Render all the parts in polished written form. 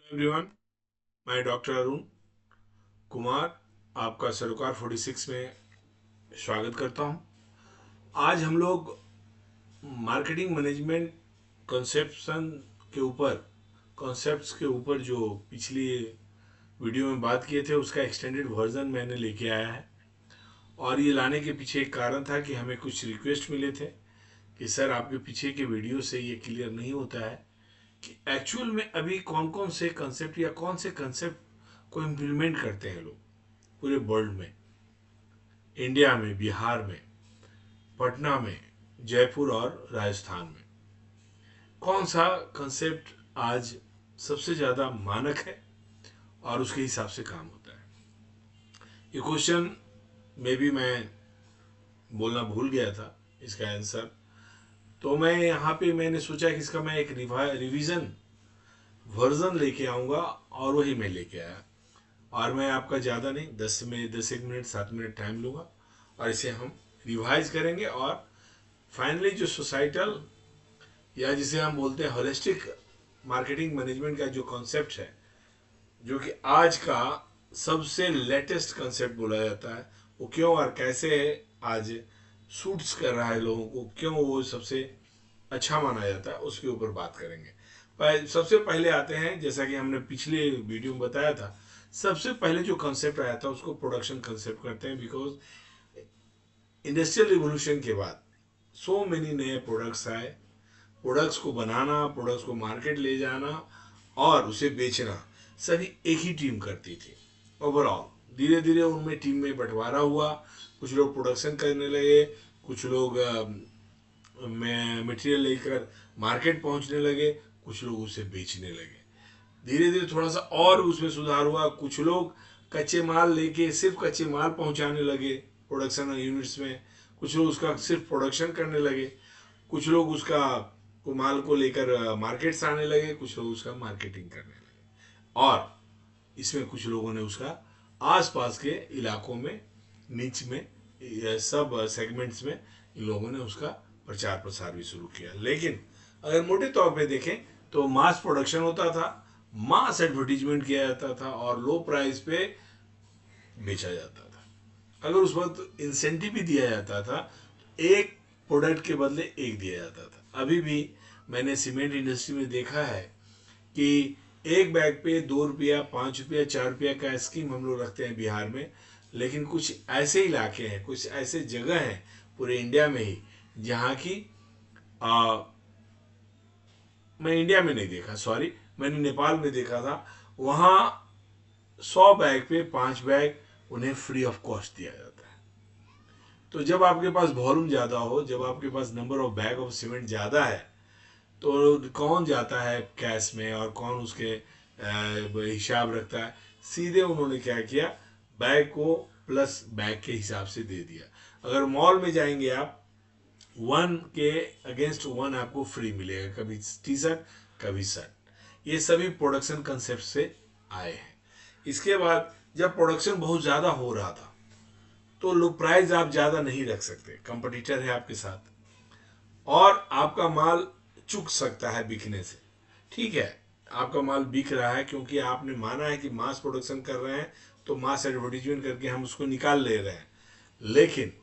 Everyone, मैं doctor Arun Kumar आपका सरोकार 46 में स्वागत करता हूं। आज हम लोग मार्केटिंग मैनेजमेंट कॉन्सेप्शन के ऊपर कॉन्सेप्ट्स के ऊपर जो पिछली वीडियो में बात किए थे उसका एक्सटेंडेड वर्जन मैंने लेके आया है। और ये लाने के पीछे एक कारण था कि हमें कुछ रिक्वेस्ट मिले थे कि सर आपके पीछे के वीडियो से ये क्लियर नहीं होता है कि एक्चुअल में अभी कौन कौन से कंसेप्ट या कौन से कंसेप्ट को इम्प्लीमेंट करते हैं लोग पूरे वर्ल्ड में, इंडिया में, बिहार में, पटना में, जयपुर और राजस्थान में। कौन सा कंसेप्ट आज सबसे ज़्यादा मानक है और उसके हिसाब से काम होता है। ये क्वेश्चन में भी मैं बोलना भूल गया था इसका आंसर, तो मैं यहाँ पे मैंने सोचा कि इसका मैं एक रिवीजन वर्जन लेके आऊँगा और वही मैं लेके आया। और मैं आपका ज़्यादा नहीं 10 एक मिनट 7 मिनट टाइम लूँगा और इसे हम रिवाइज करेंगे और फाइनली जो सोसाइटल या जिसे हम बोलते हैं होलिस्टिक मार्केटिंग मैनेजमेंट का जो कॉन्सेप्ट है, जो कि आज का सबसे लेटेस्ट कॉन्सेप्ट बोला जाता है, वो क्यों और कैसे आज सूट्स कर रहा है लोगों को, क्यों वो सबसे अच्छा माना जाता है, उसके ऊपर बात करेंगे। सबसे पहले आते हैं, जैसा कि हमने पिछले वीडियो में बताया था, सबसे पहले जो कॉन्सेप्ट आया था उसको प्रोडक्शन कॉन्सेप्ट करते हैं। बिकॉज इंडस्ट्रियल रिवोल्यूशन के बाद सो मेनी नए प्रोडक्ट्स आए, प्रोडक्ट्स को बनाना, प्रोडक्ट्स को मार्केट ले जाना और उसे बेचना सभी एक ही टीम करती थी। ओवरऑल धीरे धीरे उनमें टीम में बंटवारा हुआ, कुछ लोग प्रोडक्शन करने लगे, कुछ लोग मटेरियल लेकर मार्केट पहुंचने लगे, कुछ लोग उसे बेचने लगे। धीरे धीरे थोड़ा सा और उसमें सुधार हुआ, कुछ लोग कच्चे माल लेके सिर्फ कच्चे माल पहुंचाने लगे प्रोडक्शन यूनिट्स में, कुछ लोग उसका सिर्फ प्रोडक्शन करने लगे, कुछ लोग उसका माल को लेकर मार्केट्स आने लगे, कुछ लोग उसका मार्केटिंग करने लगे और इसमें कुछ लोगों ने उसका आसपास के इलाकों में, नीच में, सब सेगमेंट्स में इन लोगों ने उसका प्रचार प्रसार भी शुरू किया। लेकिन अगर मोटे तौर पे देखें तो मास प्रोडक्शन होता था, मास एडवर्टीजमेंट किया जाता था और लो प्राइस पे बेचा जाता था। अगर उस वक्त इंसेंटिव भी दिया जाता था, एक प्रोडक्ट के बदले एक दिया जाता था। अभी भी मैंने सीमेंट इंडस्ट्री में देखा है कि एक बैग पे 2 रुपया, 5 रुपया, 4 रुपया का स्कीम हम लोग रखते हैं बिहार में। लेकिन कुछ ऐसे इलाके हैं, कुछ ऐसे जगह हैं पूरे इंडिया में ही जहाँ की मैं इंडिया में नहीं देखा, सॉरी, मैंने नेपाल में देखा था। वहाँ 100 बैग पे 5 बैग उन्हें फ्री ऑफ कॉस्ट दिया जाता है। तो जब आपके पास वॉल्यूम ज़्यादा हो, जब आपके पास number of bag of cement ज़्यादा है, तो कौन जाता है कैश में और कौन उसके हिसाब रखता है। सीधे उन्होंने क्या किया, बैग को प्लस बैग के हिसाब से दे दिया। अगर मॉल में जाएंगे आप, 1 के अगेंस्ट 1 आपको फ्री मिलेगा, कभी टी शर्ट कभी शर्ट। ये सभी प्रोडक्शन कंसेप्ट से आए हैं। इसके बाद जब प्रोडक्शन बहुत ज़्यादा हो रहा था तो लोग प्राइस आप ज़्यादा नहीं रख सकते, कंपटीटर है आपके साथ और आपका माल चुक सकता है बिकने से। ठीक है, आपका माल बिक रहा है क्योंकि आपने माना है कि मास प्रोडक्शन कर रहे हैं, तो मास एडवर्टीजमेंट करके हम उसको निकाल ले रहे हैं। लेकिन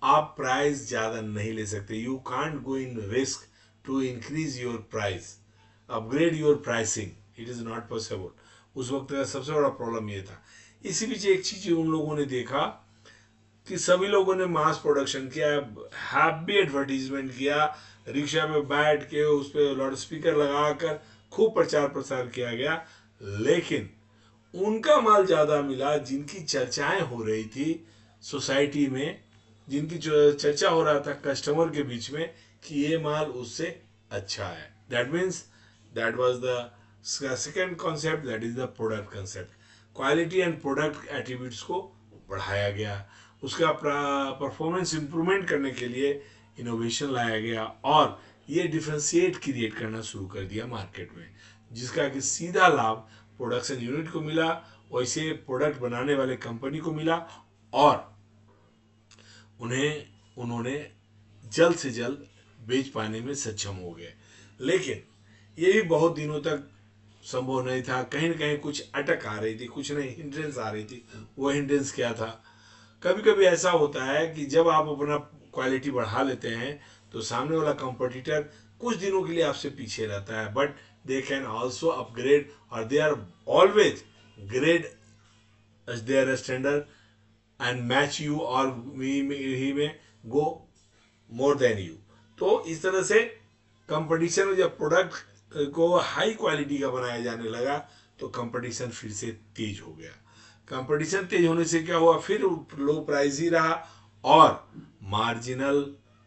आप प्राइस ज़्यादा नहीं ले सकते। You can't go in risk to increase your price, upgrade your pricing, it is not possible. उस वक्त का सबसे बड़ा प्रॉब्लम ये था। इसी बीच एक चीज़ उन लोगों ने देखा कि सभी लोगों ने मास प्रोडक्शन किया, हैप्पी एडवर्टीजमेंट किया, रिक्शा में बैठ के उस पर लाउड स्पीकर लगाकर खूब प्रचार प्रसार किया गया। लेकिन उनका माल ज़्यादा मिला जिनकी चर्चाएं हो रही थी सोसाइटी में, जिनकी चर्चा हो रहा था कस्टमर के बीच में कि ये माल उससे अच्छा है। That means that was the second concept, that is the product concept. Quality and product attributes को बढ़ाया गया, उसका परफॉर्मेंस इंप्रूवमेंट करने के लिए इनोवेशन लाया गया और ये डिफ्रेंशिएट क्रिएट करना शुरू कर दिया मार्केट में, जिसका कि सीधा लाभ प्रोडक्शन यूनिट को मिला, वैसे प्रोडक्ट बनाने वाले कंपनी को मिला और उन्होंने जल्द से जल्द बेच पाने में सक्षम हो गए। लेकिन ये भी बहुत दिनों तक संभव नहीं था, कहीं ना कहीं कुछ अटक आ रही थी, कुछ नहीं हिंड्रेंस आ रही थी। वो हिंड्रेंस क्या था? कभी कभी ऐसा होता है कि जब आप अपना क्वालिटी बढ़ा लेते हैं तो सामने वाला कंपटीटर कुछ दिनों के लिए आपसे पीछे रहता है, but they can also upgrade और they are always grade as their standard and match you or he may go more than you। तो इस तरह से कंपटीशन में जब प्रोडक्ट को हाई क्वालिटी का बनाया जाने लगा तो कंपटीशन फिर से तेज हो गया। कंपटीशन तेज होने से क्या हुआ, फिर लो प्राइस ही रहा और मार्जिनल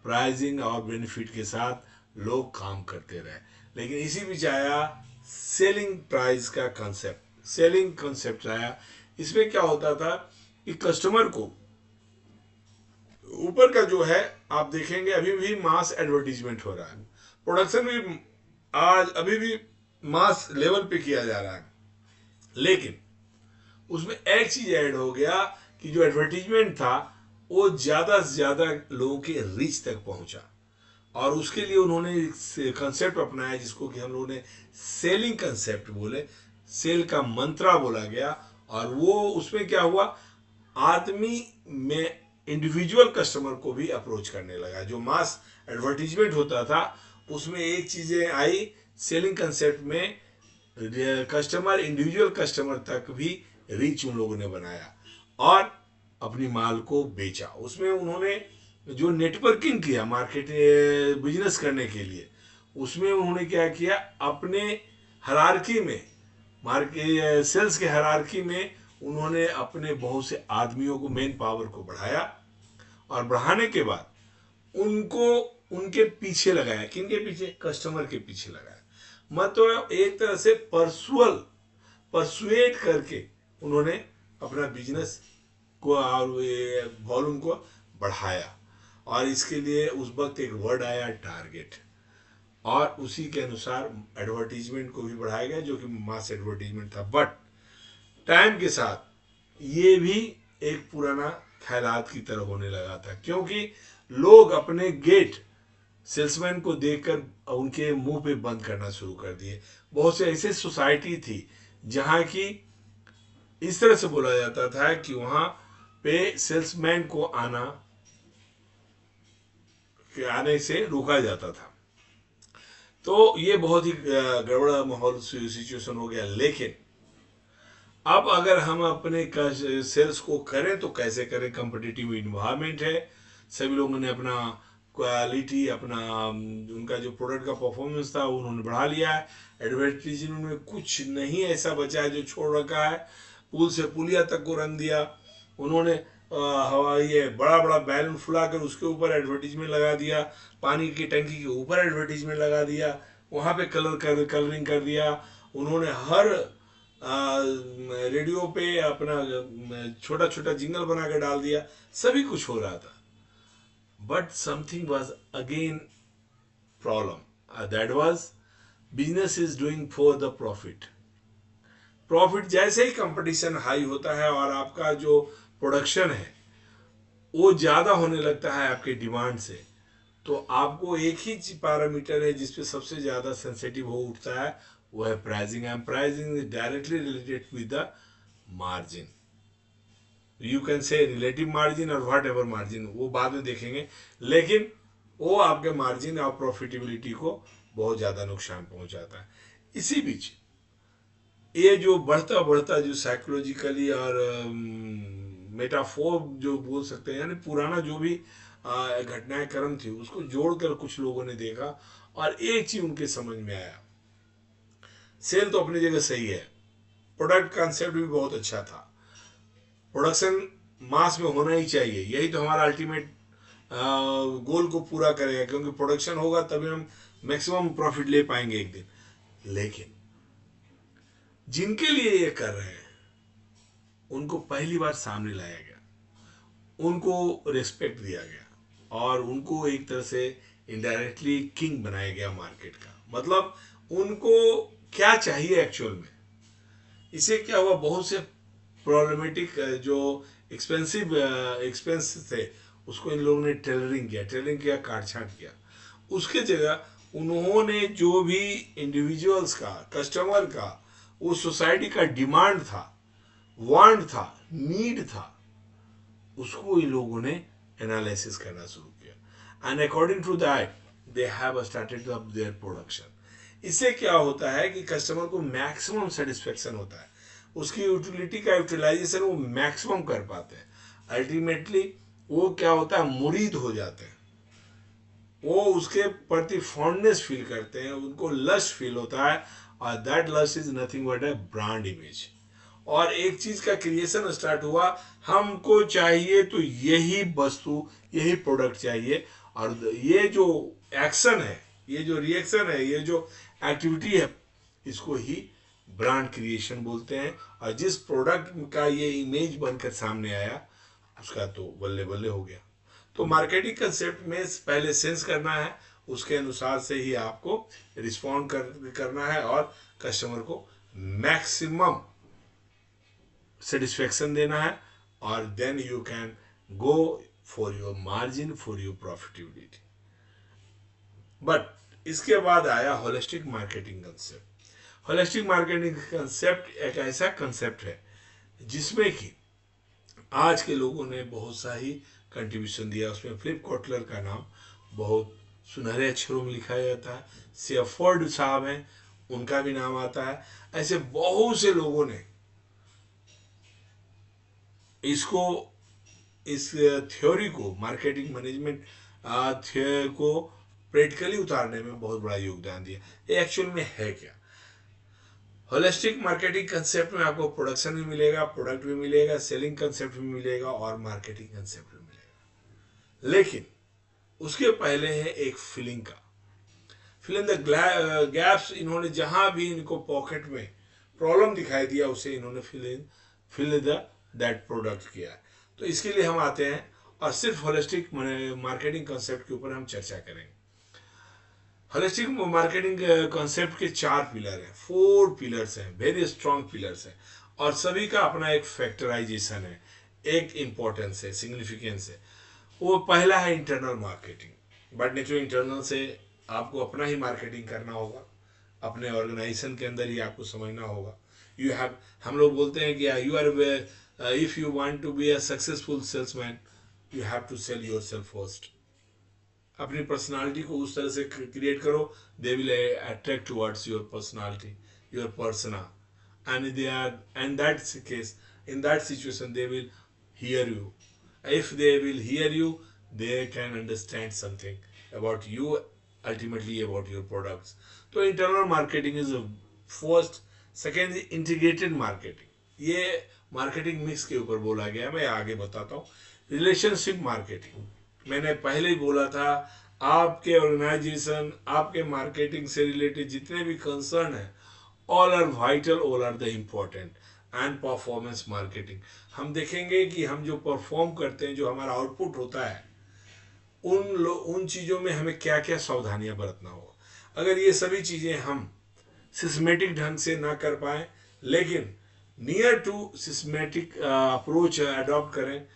प्राइसिंग और बेनिफिट के साथ लोग काम करते रहे। लेकिन इसी बीच आया सेलिंग प्राइस का कंसेप्ट, सेलिंग कंसेप्ट आया। इसमें क्या होता था कि कस्टमर को ऊपर का जो है आप देखेंगे अभी भी मास एडवर्टीजमेंट हो रहा है, प्रोडक्शन भी आज अभी भी मास लेवल पे किया जा रहा है, लेकिन उसमें एक चीज ऐड हो गया कि जो एडवर्टीजमेंट था वो ज्यादा से ज्यादा लोगों के रीच तक पहुंचा और उसके लिए उन्होंने कंसेप्ट अपनाया जिसको कि हम लोगों ने सेलिंग कंसेप्ट बोले, सेल का मंत्रा बोला गया। और वो उसमें क्या हुआ, आदमी में इंडिविजुअल कस्टमर को भी अप्रोच करने लगा। जो मास एडवर्टीजमेंट होता था उसमें एक चीजें आई सेलिंग कंसेप्ट में, कस्टमर इंडिविजुअल कस्टमर तक भी रीच उन लोगों ने बनाया और अपनी माल को बेचा। उसमें उन्होंने जो नेटवर्किंग किया मार्केट बिजनेस करने के लिए, उसमें उन्होंने क्या किया, अपने हायरार्की में मार्केट सेल्स के हायरार्की में उन्होंने अपने बहुत से आदमियों को, मेन पावर को बढ़ाया और बढ़ाने के बाद उनको उनके पीछे लगाया। किनके पीछे? कस्टमर के पीछे लगाया। मतलब एक तरह से परसुएट करके उन्होंने अपना बिजनेस को और वॉल्यूम को बढ़ाया। और इसके लिए उस वक्त एक वर्ड आया टारगेट, और उसी के अनुसार एडवर्टीजमेंट को भी बढ़ाया गया जो कि मास एडवर्टीजमेंट था। बट टाइम के साथ ये भी एक पुराना ख्यालात की तरह होने लगा था, क्योंकि लोग अपने गेट सेल्समैन को देखकर उनके मुंह पे बंद करना शुरू कर दिए। बहुत से ऐसे सोसाइटी थी जहां की इस तरह से बोला जाता था कि वहां पे सेल्समैन को आने से रोका जाता था। तो ये बहुत ही गड़बड़ा माहौल सिचुएशन हो गया। लेकिन अब अगर हम अपने सेल्स को करें तो कैसे करें? कॉम्पिटिटिव इन्वायरमेंट है, सभी लोगों ने अपना क्वालिटी, अपना उनका जो प्रोडक्ट का परफॉर्मेंस था उन्होंने बढ़ा लिया है। एडवर्टीजमेंट में कुछ नहीं ऐसा बचा है जो छोड़ रखा है। पुल से पुलिया तक को रंग दिया उन्होंने, ये बड़ा बड़ा बैलून फुलाकर उसके ऊपर एडवर्टीजमेंट लगा दिया, पानी की टंकी के ऊपर एडवर्टीजमेंट लगा दिया, वहाँ पे कलरिंग कर दिया उन्होंने। हर रेडियो पे अपना छोटा छोटा जिंगल बना के डाल दिया। सभी कुछ हो रहा था, but something was again problem, that was business is doing for the profit. Profit जैसे ही कंपटीशन हाई होता है और आपका जो प्रोडक्शन है वो ज्यादा होने लगता है आपके डिमांड से, तो आपको एक ही पैरामीटर है जिसपे सबसे ज्यादा सेंसिटिव हो उठता है, वो है pricing. And pricing is directly related with the margin. You can say relative margin और व्हाट एवर मार्जिन, वो बाद में देखेंगे, लेकिन वो आपके मार्जिन और प्रॉफिटेबिलिटी को बहुत ज्यादा नुकसान पहुंचाता है। इसी बीच ये जो बढ़ता बढ़ता जो साइकोलॉजिकली और मेटाफोर जो बोल सकते हैं, यानी पुराना जो भी घटनाएं कर्म थी उसको जोड़कर कुछ लोगों ने देखा और एक चीज उनके समझ में आया, सेल तो अपनी जगह सही है, प्रोडक्ट कॉन्सेप्ट भी बहुत अच्छा था, प्रोडक्शन मास में होना ही चाहिए, यही तो हमारा अल्टीमेट गोल को पूरा करेगा, क्योंकि प्रोडक्शन होगा तभी हम मैक्सिमम प्रॉफिट ले पाएंगे एक दिन। लेकिन जिनके लिए ये कर रहे हैं उनको पहली बार सामने लाया गया, उनको रिस्पेक्ट दिया गया और उनको एक तरह से इनडायरेक्टली किंग बनाया गया मार्केट का। मतलब उनको क्या चाहिए एक्चुअल में। इसे क्या हुआ, बहुत से प्रॉब्लमेटिक जो एक्सपेंस थे उसको इन लोगों ने टेलरिंग किया, काट छांट किया। उसके जगह उन्होंने जो भी इंडिविजुअल्स का, कस्टमर का उस सोसाइटी का डिमांड था, वांट था, नीड था, उसको इन लोगों ने एनालिसिस करना शुरू किया and according to that they have started up their production. इससे क्या होता है कि कस्टमर को मैक्सिमम सेटिस्फेक्शन होता है, उसकी यूटिलिटी का यूटिलाइजेशन वो मैक्सिमम कर पाते हैं। अल्टीमेटली वो क्या होता है, मुरीद हो जाते हैं, वो उसके प्रति फॉन्डनेस फील करते हैं, उनको लस्ट फील होता है, और that lust is nothing but a brand image. और एक चीज का क्रिएशन स्टार्ट हुआ, हमको चाहिए तो यही वस्तु, यही प्रोडक्ट चाहिए, और ये जो एक्शन है, ये जो रिएक्शन है, ये जो एक्टिविटी है, इसको ही ब्रांड क्रिएशन बोलते हैं। और जिस प्रोडक्ट का ये इमेज बनकर सामने आया, उसका तो बल्ले बल्ले हो गया। तो मार्केटिंग कंसेप्ट में पहले सेंस करना है, उसके अनुसार से ही आपको रिस्पॉन्ड करना है, और कस्टमर को मैक्सिमम सेटिस्फेक्शन देना है, और then you can go for your margin, for your profitability. But इसके बाद आया holistic marketing concept. Holistic marketing concept एक ऐसा कंसेप्ट है जिसमें कि आज के लोगों ने बहुत सा ही कंट्रीब्यूशन दिया। उसमें फिलिप कोटलर का नाम बहुत सुनहरे अक्षरों में लिखा जाता है, सेफोर्ड साहब हैं, उनका भी नाम आता है। ऐसे बहुत से लोगों ने इसको, इस थ्योरी को, मार्केटिंग मैनेजमेंट थ्योरी को प्रैक्टिकली उतारने में बहुत बड़ा योगदान दिया। ये एक्चुअल में है क्या? होलिस्टिक मार्केटिंग कंसेप्ट में आपको प्रोडक्शन भी मिलेगा, प्रोडक्ट भी मिलेगा, सेलिंग कंसेप्ट भी मिलेगा, और मार्केटिंग कंसेप्ट भी मिलेगा। लेकिन उसके पहले है एक फिलिंग का, फिल इन द गैप्स। इन्होंने जहां भी इनको पॉकेट में प्रॉब्लम दिखाई दिया, उसे इन्होंने फिल द दैट प्रोडक्ट किया। तो इसके लिए हम आते हैं, और सिर्फ होलिस्टिक मार्केटिंग कंसेप्ट के ऊपर हम चर्चा करेंगे। होलिस्टिक मार्केटिंग कॉन्सेप्ट के 4 पिलर हैं, 4 पिलर्स हैं, वेरी स्ट्रॉन्ग पिलर्स हैं, और सभी का अपना एक फैक्टराइजेशन है, एक इंपॉर्टेंस है, सिग्निफिकेंस है। वो पहला है internal marketing. But natural internal से आपको अपना ही मार्केटिंग करना होगा, अपने ऑर्गेनाइजेशन के अंदर ही आपको समझना होगा। यू हैव, हम लोग बोलते हैं कि you are, if you want to be a successful salesman, you have to sell yourself first. अपनी पर्सनालिटी को उस तरह से क्रिएट करो, they will attract towards your personality, your persona, and they are, and that case, in that situation they will hear you. if they will hear you, they can understand something about you, ultimately about your products. तो internal marketing is first. Second is integrated marketing. ये marketing mix के ऊपर बोला गया, मैं आगे बताता हूँ। relationship marketing, मैंने पहले ही बोला था, आपके ऑर्गेनाइजेशन, आपके मार्केटिंग से रिलेटेड जितने भी कंसर्न है, all are vital, all are the important. And performance marketing, हम देखेंगे कि हम जो परफॉर्म करते हैं, जो हमारा आउटपुट होता है, उन चीज़ों में हमें क्या क्या सावधानियां बरतना होगा। अगर ये सभी चीज़ें हम सिस्टमेटिक ढंग से ना कर पाए, लेकिन near to systematic approach adopt करें,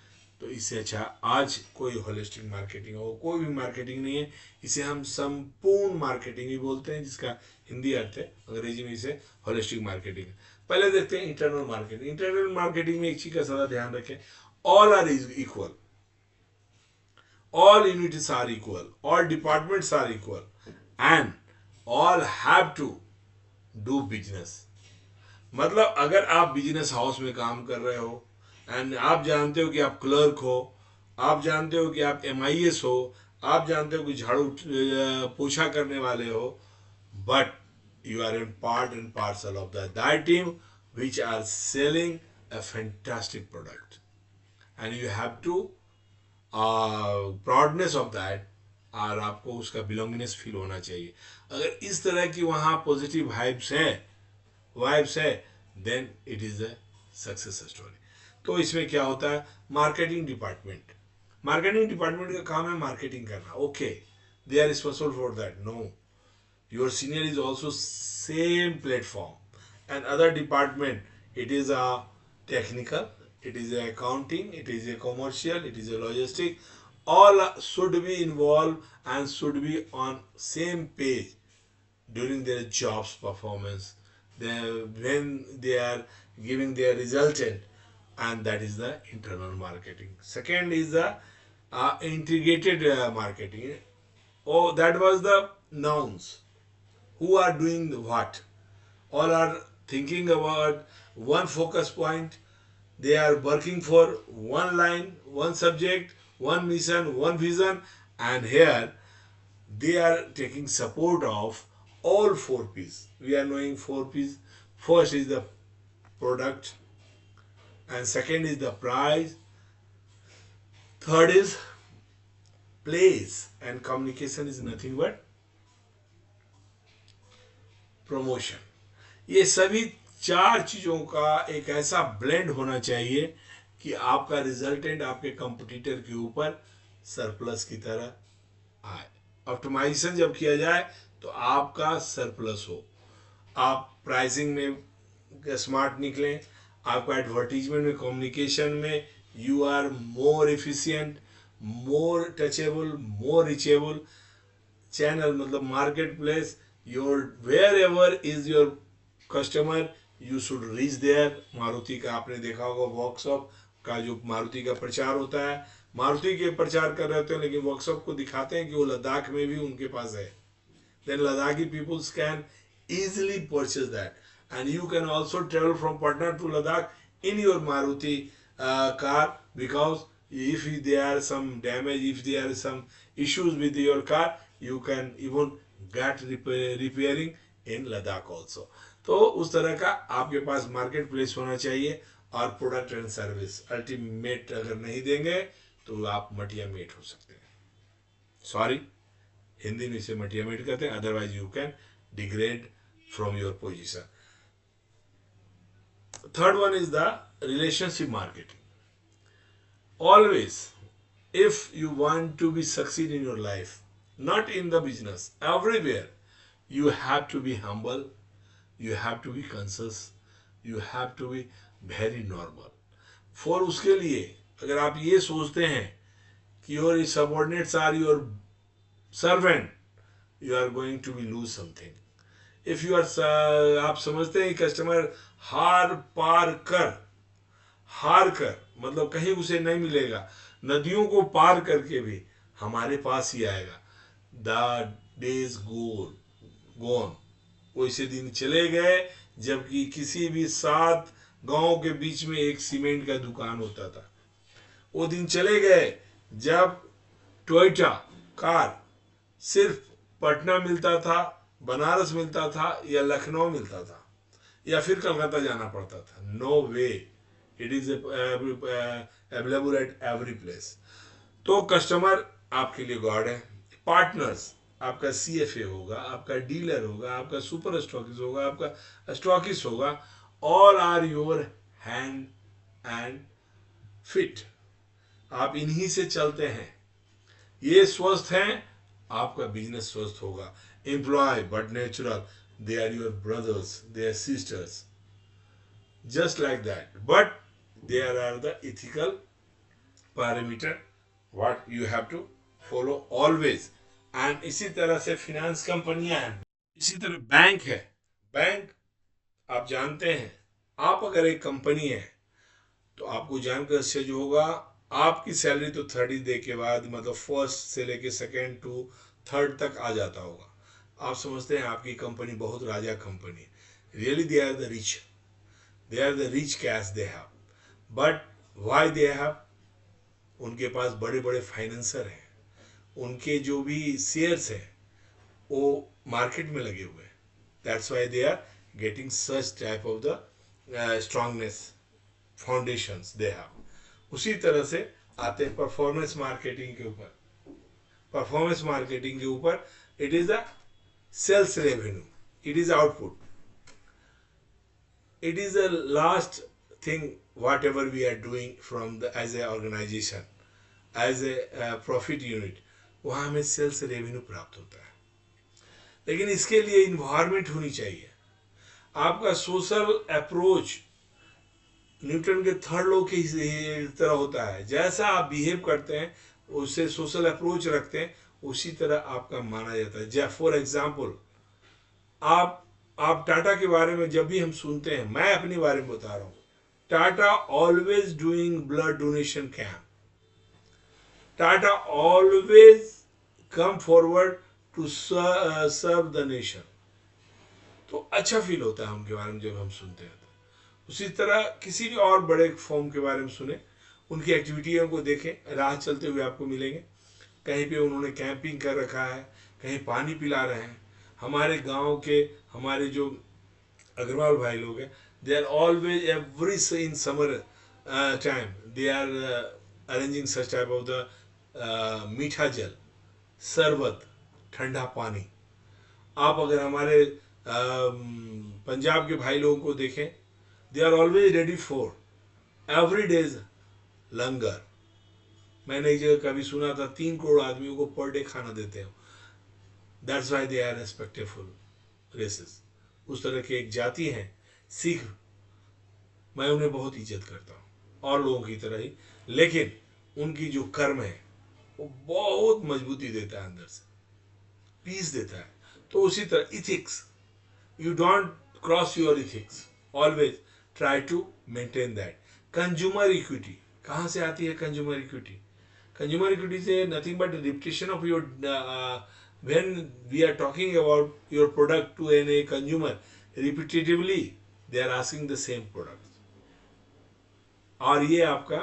तो इससे अच्छा आज कोई होलिस्टिक मार्केटिंग हो, कोई भी मार्केटिंग नहीं है। इसे हम संपूर्ण मार्केटिंग ही बोलते हैं, जिसका हिंदी अर्थ है, अंग्रेजी में इसे होलिस्टिक मार्केटिंग। पहले देखते हैं इंटरनल मार्केटिंग। इंटरनल मार्केटिंग में एक चीज का सदा ध्यान रखें, all are equal, all units are equal, all departments are equal, and all have to do business। मतलब अगर आप बिजनेस हाउस में काम कर रहे हो, एंड आप जानते हो कि आप क्लर्क हो, आप जानते हो कि आप MIS हो, आप जानते हो कि झाड़ू पोछा करने वाले हो, but you are in part and parcel of that team which are selling a fantastic product, and you have to proudness of that, और आपको उसका बिलोंगिंगनेस फील होना चाहिए। अगर इस तरह की वहाँ पॉजिटिव वाइब्स है, then it is a success story. तो इसमें क्या होता है, मार्केटिंग डिपार्टमेंट का काम है मार्केटिंग करना। Okay, they are responsible for that, no, your senior is also same platform, and other department, it is a technical, it is a accounting, it is a commercial, it is a logistic, all should be involved and should be on same page during their jobs performance, when they are giving their resultant, and that is the internal marketing. Second is the integrated marketing. Oh, that was the nouns. Who are doing what? All are thinking about one focus point. They are working for one line, one subject, one mission, one vision, and here they are taking support of all four P's. We are knowing four P's. First is the product, and second is the price, third is place, and communication is nothing but promotion. ये सभी चार चीज़ों का एक ऐसा blend होना चाहिए कि आपका रिजल्टेंट आपके कंपटीटर के ऊपर सरप्लस की तरह आए. ऑप्टिमाइजेशन जब किया जाए तो आपका सरप्लस हो, आप प्राइसिंग में स्मार्ट निकलें, आपका एडवर्टीजमेंट में, कम्युनिकेशन में you are more efficient, more touchable, more reachable. Channel मतलब market place, your wherever is your customer you should reach there. Maruti का आपने देखा होगा वर्कशॉप का जो मारुति का प्रचार होता है, मारुति के प्रचार कर रहे होते हैं लेकिन वर्कशॉप को दिखाते हैं कि वो लद्दाख में भी उनके पास है. Then Ladakhi peoples can easily purchase that, and you can also travel from Patna to Ladakh in your Maruti car, because if there are some damage, if there are some issues with your car, you can even get repairing in Ladakh also. तो उस तरह का आपके पास market place होना चाहिए, और product and service ultimate अगर नहीं देंगे तो आप मटिया मेट हो सकते हैं. सॉरी, हिंदी में इसे मटिया मेट कहते हैं, otherwise you can degrade from your position. Third one is the relationship marketing. Always, if you want to be succeed in your life, not in the business, everywhere, you have to be humble, you have to be conscious, you have to be very normal. For उसके लिए अगर आप ये सोचते हैं कि your subordinates are your servant, you are going to be lose something. If you are आप समझते हैं कस्टमर हार कर मतलब कहीं उसे नहीं मिलेगा, नदियों को पार करके भी हमारे पास ही आएगा. द डेज गोन, वैसे दिन चले गए जबकि किसी भी 7 गांव के बीच में एक सीमेंट का दुकान होता था. वो दिन चले गए जब टोयोटा कार सिर्फ पटना मिलता था, बनारस मिलता था, या लखनऊ मिलता था, या फिर कलकत्ता जाना पड़ता था. No way, it is available at every place. तो कस्टमर आपके लिए गॉड है. पार्टनर्स आपका CFA होगा, आपका डीलर होगा, आपका सुपर स्टॉकिस्ट होगा, आपका स्टॉकिस्ट होगा. All are your hand and feet. आप इन्हीं से चलते हैं. ये स्वस्थ हैं, आपका बिजनेस स्वस्थ होगा. Employee but natural, they are your brothers, they are sisters, just like that. But there are the ethical parameter what you have to follow always. And इसी तरह से फिनेंस कंपनियां हैं, इसी तरह बैंक है. बैंक आप जानते हैं, आप अगर एक कंपनी है तो आपको जानकर से जो होगा, आपकी सैलरी तो 30 डे के बाद मतलब फर्स्ट से लेके सेकेंड टू थर्ड तक आ जाता होगा. आप समझते हैं आपकी कंपनी बहुत राजा कंपनी है. Really they are the rich cash they have. But why they have? उनके पास बड़े बड़े फाइनेंसर हैं, उनके जो भी शेयर्स हैं वो मार्केट में लगे हुए हैं. That's why they are getting such type of the strongness foundations they have. उसी तरह से आते हैं परफॉर्मेंस मार्केटिंग के ऊपर. परफॉर्मेंस मार्केटिंग के ऊपर it is the sales revenue, it is output, it is the last thing whatever we are doing from the as a organization, as a profit unit, वहाँ हमें सेल्स रेवेन्यू प्राप्त होता है. लेकिन इसके लिए इन्वायरमेंट होनी चाहिए. आपका सोशल अप्रोच न्यूटन के थर्ड लॉ की तरह होता है. जैसा आप बिहेव करते हैं, उससे सोशल अप्रोच रखते हैं, उसी तरह आपका माना जाता है. फॉर एग्जाम्पल, आप आप टाटा के बारे में जब भी हम सुनते हैं, मैं अपने बारे में बता रहा हूँ, Tata always doing blood donation camp, Tata always come forward to serve the nation. तो अच्छा फील होता है उनके बारे में जब हम सुनते हैं। तो उसी तरह किसी भी और बड़े फॉर्म के बारे में सुने, उनकी एक्टिविटियों को देखें, राह चलते हुए आपको मिलेंगे। कहीं पे उन्होंने कैंपिंग कर रखा है, कहीं पानी पिला रहे हैं। हमारे गांव के हमारे जो अग्रवाल भाई लोग हैं, they are always every in summer time they are arranging such type of the मीठा जल, शरबत, ठंडा पानी। आप अगर हमारे पंजाब के भाई लोगों को देखें, they are always ready for every days langar. मैंने एक जगह कभी सुना था 3 करोड़ आदमियों को पर डे खाना देते हैं। That's why they are respectful races. उस तरह की एक जाति है सिख, मैं उन्हें बहुत इज्जत करता हूँ और लोगों की तरह ही, लेकिन उनकी जो कर्म है वो बहुत मजबूती देता है, अंदर से पीस देता है। तो उसी तरह ethics, you don't cross your ethics, always try to maintain that. Consumer equity कहाँ से आती है? consumer equity, consumer equity से nothing but repetition of your when we are talking about your product to a consumer, repetitively they are asking the same product, और ये आपका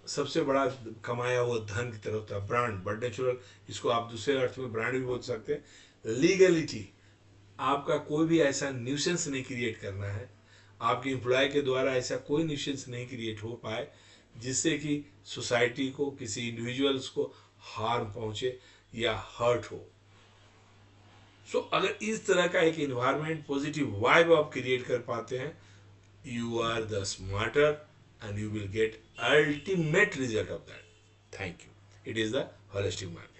सबसे बड़ा कमाया हुआ धन की तरफ था। ब्रांड, बट नेचुरल, इसको आप दूसरे अर्थ में ब्रांड भी बोल सकते हैं। लीगलिटी, आपका कोई भी ऐसा न्यूसेंस नहीं क्रिएट करना है, आपके एम्प्लॉय के द्वारा ऐसा कोई न्यूसेंस नहीं क्रिएट हो पाए जिससे कि सोसाइटी को, किसी इंडिविजुअल्स को हार्म पहुंचे या हर्ट हो। सो अगर इस तरह का एक इन्वायरमेंट, पॉजिटिव वाइब आप क्रिएट कर पाते हैं, you are the smarter and you will get ultimate result of that. Thank you. It is the holistic marketing.